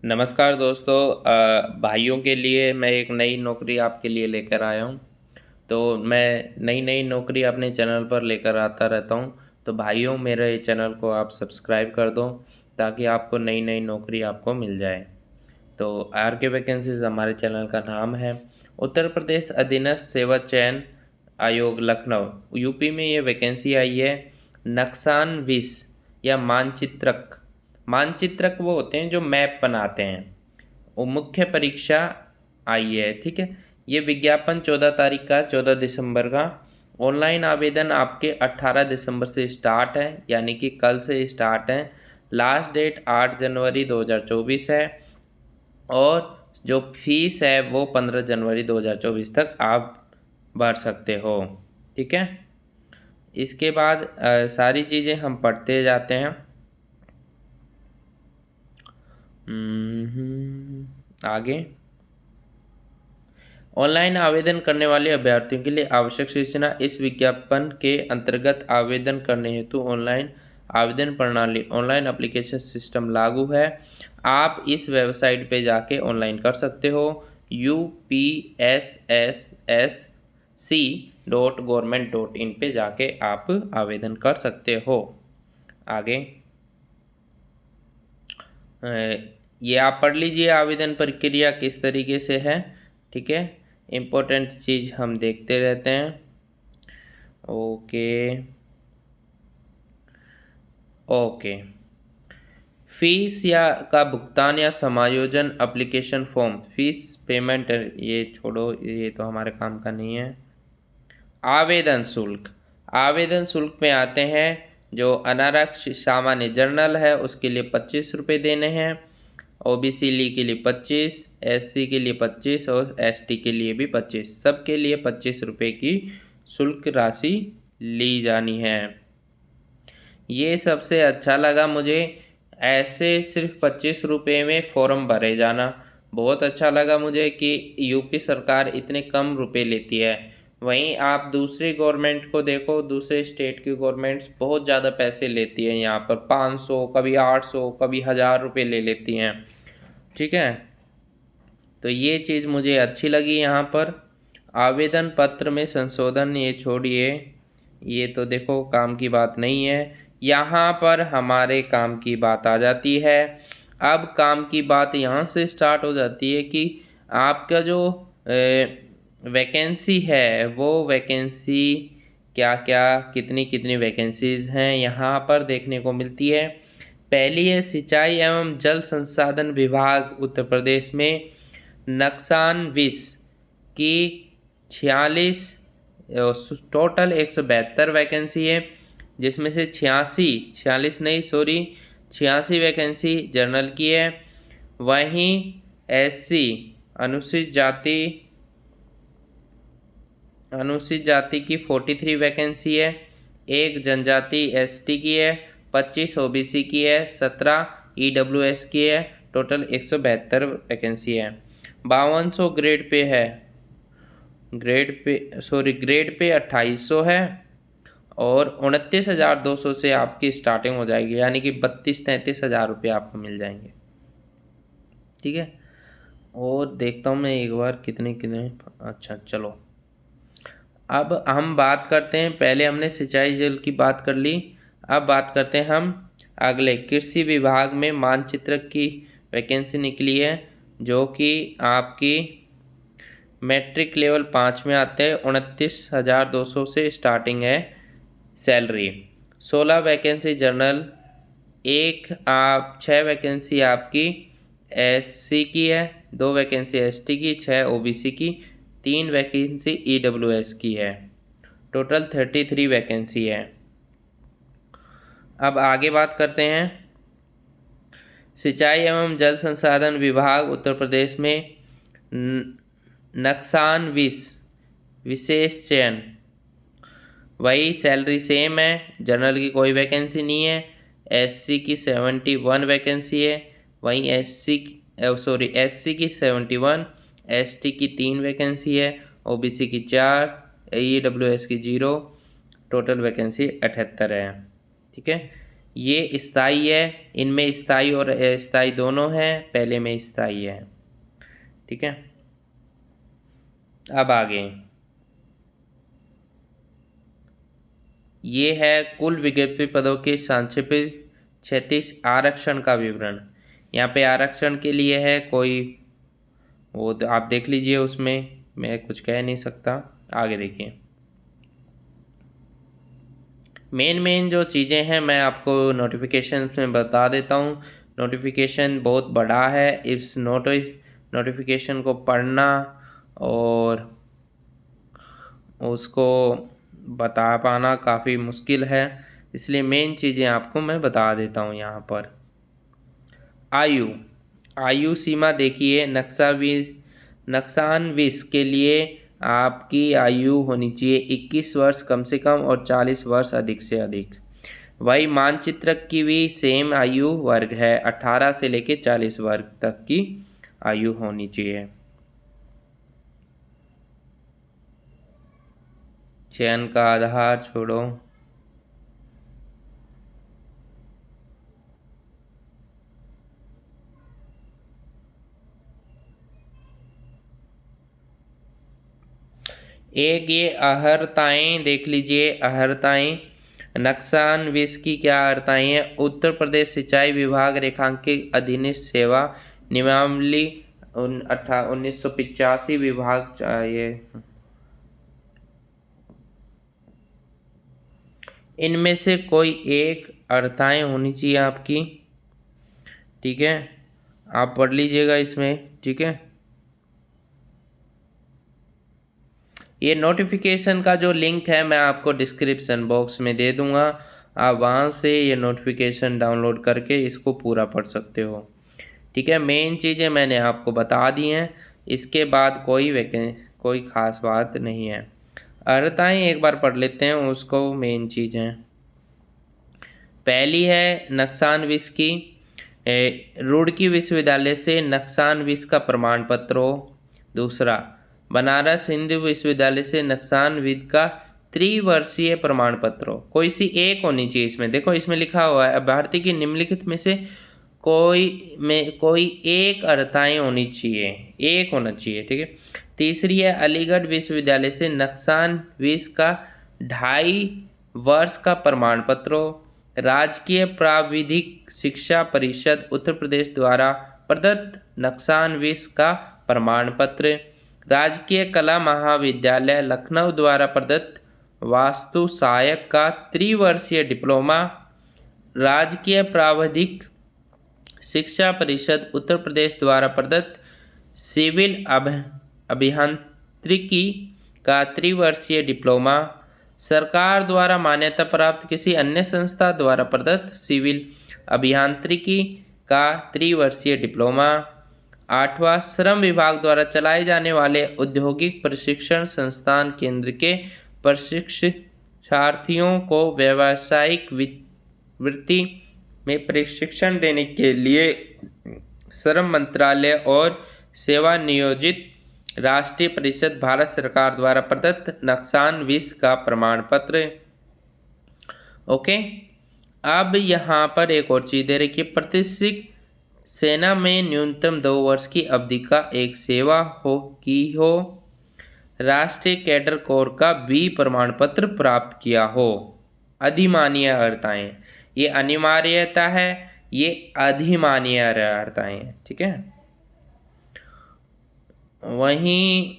नमस्कार दोस्तों। भाइयों के लिए मैं एक नई नौकरी आपके लिए लेकर आया हूँ। तो मैं नई नई नौकरी अपने चैनल पर लेकर आता रहता हूँ। तो भाइयों, मेरे चैनल को आप सब्सक्राइब कर दो ताकि आपको नई नई नौकरी आपको मिल जाए। तो आर के वैकेंसीज हमारे चैनल का नाम है। उत्तर प्रदेश अधीनस्थ सेवा चयन आयोग लखनऊ यूपी में ये वैकेंसी आई है। नक्सान विस या मानचित्रक। मानचित्रक वो होते हैं जो मैप बनाते हैं। वो मुख्य परीक्षा आई है, ठीक है। ये विज्ञापन 14 तारीख का, 14 दिसंबर का। ऑनलाइन आवेदन आपके 18 दिसंबर से स्टार्ट है, यानी कि कल से स्टार्ट है। लास्ट डेट 8 जनवरी 2024 है। और जो फीस है वो 15 जनवरी 2024 तक आप भर सकते हो, ठीक है। इसके बाद सारी चीज़ें हम पढ़ते जाते हैं। आगे, ऑनलाइन आवेदन करने वाले अभ्यर्थियों के लिए आवश्यक सूचना। इस विज्ञापन के अंतर्गत आवेदन करने हेतु ऑनलाइन आवेदन प्रणाली ऑनलाइन एप्लीकेशन सिस्टम लागू है। आप इस वेबसाइट पे जाके ऑनलाइन कर सकते हो। upssc.government.in पे जाके आप आवेदन कर सकते हो। आगे, ये आप पढ़ लीजिए आवेदन प्रक्रिया किस तरीके से है, ठीक है। इम्पोर्टेंट चीज़ हम देखते रहते हैं। Okay okay. फीस या का भुगतान या समायोजन एप्लीकेशन फॉर्म फीस पेमेंट, ये छोड़ो, ये तो हमारे काम का नहीं है। आवेदन शुल्क। आवेदन शुल्क में आते हैं जो अनारक्षित सामान्य जर्नल है उसके लिए 25 रुपये देने हैं। ओबीसी ली के लिए 25, एससी के लिए 25 और एसटी के लिए भी 25, सबके लिए 25 रुपये की शुल्क राशि ली जानी है। ये सबसे अच्छा लगा मुझे। ऐसे सिर्फ 25 रुपये में फॉर्म भरे जाना बहुत अच्छा लगा मुझे कि यूपी सरकार इतने कम रुपए लेती है। वहीं आप दूसरी गवर्नमेंट को देखो, दूसरे स्टेट की गवर्नमेंट्स बहुत ज़्यादा पैसे लेती है। यहाँ पर 500, कभी 800, कभी 1000 रुपये ले लेती हैं, ठीक है। तो ये चीज़ मुझे अच्छी लगी यहाँ पर। आवेदन पत्र में संशोधन ये छोड़िए, ये तो देखो काम की बात नहीं है। यहाँ पर हमारे काम की बात आ जाती है। अब काम की बात यहाँ से स्टार्ट हो जाती है कि आपका जो वैकेंसी है वो वैकेंसी क्या क्या, कितनी कितनी वैकेंसीज़ हैं यहाँ पर देखने को मिलती है। पहली है सिंचाई एवं जल संसाधन विभाग उत्तर प्रदेश में। नक्सान विस की 46, टोटल 172 वैकेंसी है, जिसमें से 46 नहीं, सॉरी, 86 वैकेंसी जनरल की है। वहीं एससी अनुसूचित जाति की 43 वैकेंसी है। एक जनजाति एसटी की है, 25 ओबीसी की है, 17 ईडब्ल्यूएस की है। टोटल 172 वैकेंसी है। 5200 ग्रेड पे है। ग्रेड पे 2800 है। और 29,200 से आपकी स्टार्टिंग हो जाएगी, यानी कि 32-33 हज़ार रुपये आपको मिल जाएंगे, ठीक है। और देखता हूँ मैं एक बार कितने कितने। अच्छा चलो, अब हम बात करते हैं। पहले हमने सिंचाई जल की बात कर ली, अब बात करते हैं हम अगले। कृषि विभाग में मानचित्रक की वैकेंसी निकली है, जो कि आपकी मैट्रिक लेवल 5 में आते हैं। 29,200 से स्टार्टिंग है सैलरी। 16 वैकेंसी जनरल, 6 वैकेंसी आपकी एससी की है, 2 वैकेंसी एसटी की, 6 ओबीसी की, 3 वैकेंसी ईडब्ल्यूएस की है। टोटल 33 वैकेंसी है। अब आगे बात करते हैं। सिंचाई एवं जल संसाधन विभाग उत्तर प्रदेश में नक्सान विशेष चयन, वही सैलरी सेम है। जनरल की कोई वैकेंसी नहीं है। एससी की 71 वैकेंसी है। वहीं एससी की 71, एसटी की 3 वैकेंसी है, ओबीसी की 4, ईडब्ल्यूएस की 0। टोटल वैकेंसी 78 है, ठीक है। ये स्थाई है, इनमें स्थाई और अस्थाई दोनों हैं, पहले में स्थाई है। ठीक है, अब आगे ये है कुल विज्ञप्ति पदों के संक्षिप्त 36 आरक्षण का विवरण। यहाँ पे आरक्षण के लिए है कोई, वो तो आप देख लीजिए, उसमें मैं कुछ कह नहीं सकता। आगे देखिए, मेन जो चीज़ें हैं मैं आपको नोटिफिकेशन में बता देता हूँ। नोटिफिकेशन बहुत बड़ा है, इस नोटिफिकेशन को पढ़ना और उसको बता पाना काफ़ी मुश्किल है, इसलिए मेन चीज़ें आपको मैं बता देता हूँ यहाँ पर। आयु सीमा देखिए, नक्सानविस के लिए आपकी आयु होनी चाहिए 21 वर्ष कम से कम और 40 वर्ष अधिक से अधिक। वही मानचित्रक की भी सेम आयु वर्ग है, 18 से लेके 40 वर्ग तक की आयु होनी चाहिए। चयन का आधार छोड़ो, एक ये अहर्ताएँ देख लीजिए, अहर्ताएँ नक्सानविस की क्या अहर्ताएँ हैं। उत्तर प्रदेश सिंचाई विभाग रेखांकित अधीनस्थ सेवा नियमावली 1985 विभाग ये इनमें से कोई एक अर्थाएँ होनी चाहिए आपकी। ठीक है, आप पढ़ लीजिएगा इसमें। ठीक है, ये नोटिफिकेशन का जो लिंक है मैं आपको डिस्क्रिप्शन बॉक्स में दे दूंगा, आप वहाँ से ये नोटिफिकेशन डाउनलोड करके इसको पूरा पढ़ सकते हो। ठीक है, मेन चीज़ें मैंने आपको बता दी हैं, इसके बाद कोई ख़ास बात नहीं है। अर्हताएँ एक बार पढ़ लेते हैं उसको, मेन चीज़ें। पहली है नक्सानविस की, रुड़की विश्वविद्यालय से नक्सानविस का प्रमाण पत्र हो। दूसरा, बनारस हिंदू विश्वविद्यालय से नक्सानविद का त्रिवर्षीय प्रमाण पत्र हो। कोई सी एक होनी चाहिए इसमें, देखो इसमें लिखा हुआ है अभ्यर्थी की निम्नलिखित में से कोई एक अर्हताएँ होनी चाहिए, एक होना चाहिए। ठीक है, तीसरी है अलीगढ़ विश्वविद्यालय से नक्सानविस का 2.5 वर्ष का प्रमाण पत्र हो। राजकीय प्राविधिक शिक्षा परिषद उत्तर प्रदेश द्वारा प्रदत्त नक्सानविस का प्रमाण पत्र। राजकीय कला महाविद्यालय लखनऊ द्वारा प्रदत्त वास्तु सहायक का त्रिवर्षीय डिप्लोमा। राजकीय प्राविधिक शिक्षा परिषद उत्तर प्रदेश द्वारा प्रदत्त सिविल अभियांत्रिकी का त्रिवर्षीय डिप्लोमा। सरकार द्वारा मान्यता प्राप्त किसी अन्य संस्था द्वारा प्रदत्त सिविल अभियांत्रिकी का त्रिवर्षीय डिप्लोमा। 8वां, श्रम विभाग द्वारा चलाए जाने वाले औद्योगिक प्रशिक्षण संस्थान केंद्र के प्रशिक्षार्थियों को व्यावसायिक वृत्ति में प्रशिक्षण देने के लिए श्रम मंत्रालय और सेवा नियोजित राष्ट्रीय परिषद भारत सरकार द्वारा प्रदत्त नक्सानविस का प्रमाण पत्र। ओके, अब यहाँ पर एक और चीज़ दे रखी है, प्रतिष्ठित सेना में न्यूनतम 2 वर्ष की अवधि का एक सेवा हो, राष्ट्रीय कैडर कोर का बी प्रमाण पत्र प्राप्त किया हो। अधिमान्य अर्हताएँ, ये अनिवार्यता है, ये अधिमान्य अर्हताएँ हैं। ठीक है, वहीं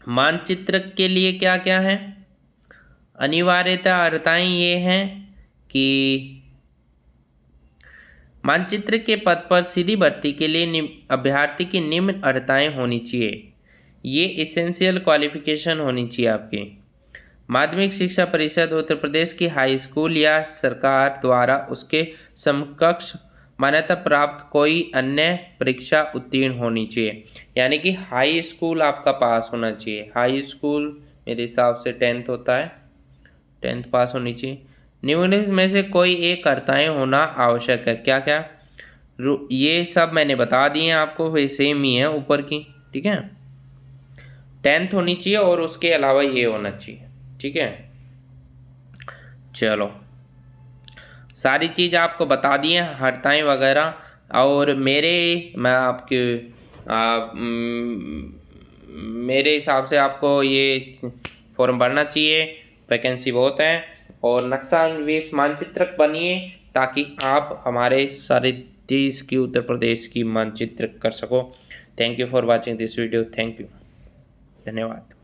मानचित्रक के लिए क्या क्या है, अनिवार्यता अर्हताएँ ये हैं कि मानचित्र के पद पर सीधी भर्ती के लिए अभ्यर्थी की निम्न अर्हताएँ होनी चाहिए। ये इसेंशियल क्वालिफिकेशन होनी चाहिए आपकी। माध्यमिक शिक्षा परिषद उत्तर प्रदेश की हाई स्कूल या सरकार द्वारा उसके समकक्ष मान्यता प्राप्त कोई अन्य परीक्षा उत्तीर्ण होनी चाहिए, यानी कि हाई स्कूल आपका पास होना चाहिए। हाई स्कूल मेरे हिसाब से 10th होता है, 10th पास होनी चाहिए। निम्नलिखित में से कोई एक अर्हताएँ होना आवश्यक है। क्या क्या, ये सब मैंने बता दिए हैं आपको, वे सेम ही है ऊपर की। ठीक है, 10th होनी चाहिए और उसके अलावा ये होना चाहिए। ठीक है, चलो सारी चीज़ आपको बता दी है, हरताएँ वगैरह। और मैं आपके मेरे हिसाब से आपको ये फॉर्म भरना चाहिए, वैकेंसी बहुत है। और नक्शा विशेष मानचित्रक बनिए ताकि आप हमारे सारे देश की, उत्तर प्रदेश की मानचित्र कर सको। Thank you for watching this video. Thank you, धन्यवाद।